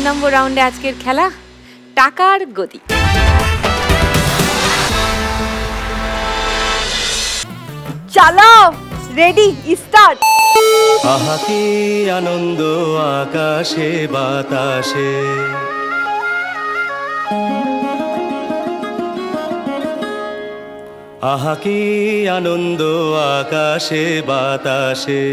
নম্বর রাউন্ডে আজকের খেলা টাকার গদি। চালাও, রেডি, স্টার্ট। আহা কি আনন্দ আকাশে বাতাসে, আহা কি আনন্দ আকাশে বাতাসে,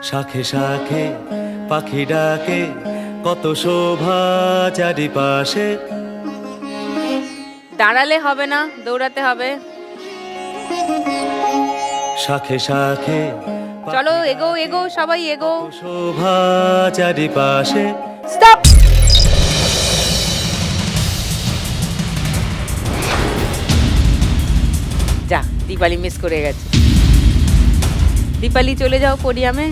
শাখে শাখে পাখি ডাকে, কত শোভা চারিপাশে। দাঁড়ালে হবে না, দৌড়াতে হবে। শাখে শাখে চলো এগো এগো, সবাই এগো। শোভা চারিপাশে। স্টপ। যা, দীপালি মিস করে গেছে। দীপালি চলে যাও পোডিয়ামে।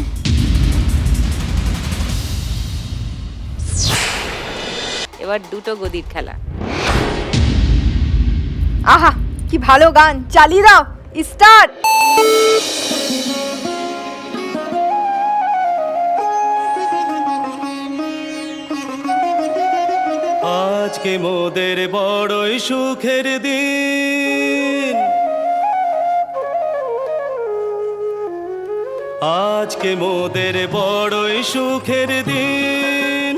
এবার দুটো গদির খেলা। আহা কি ভালো গান, চালিয়ে দাও, স্টার্ট। আজকে মোদের বড়ই সুখের দিন, আজকে মোদের বড়ই সুখের দিন।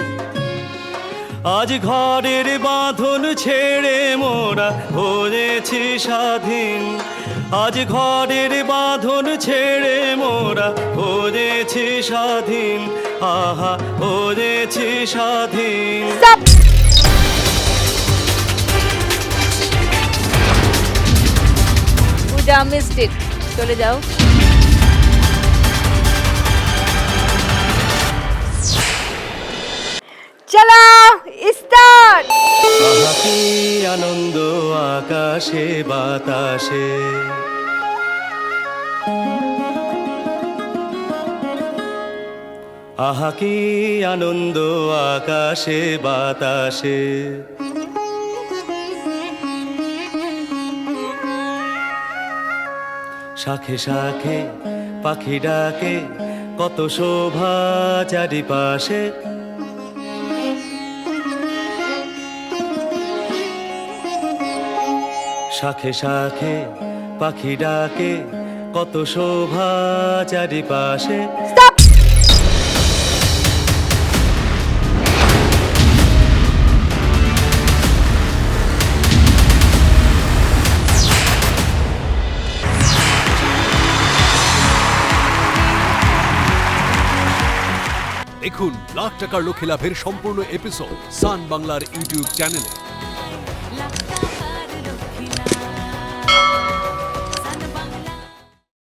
আজ ঘরের বাঁধন ছেড়ে মোরা হয়েছি স্বাধীন, আজ ঘরের বাঁধন ছেড়ে মোরা হয়েছি স্বাধীন, আহা হয়েছি স্বাধীন। স্টপ। পূজা মিসড ইট, চলে যাও। চালাও, স্টার্ট। আহা কি আনন্দ আকাশে বাতাসে, আহা কি আনন্দ আকাশে বাতাসে, শাখে শাখে পাখি ডাকে, কত শোভা চারিপাশে। শাখে শাখে পাখি ডাকে, কত শোভা চারিপাশে। স্টপ। দেখুন লাখ টাকার লক্ষ্যে লাভের সম্পূর্ণ এপিসোড সান বাংলার ইউটিউব চ্যানেলে।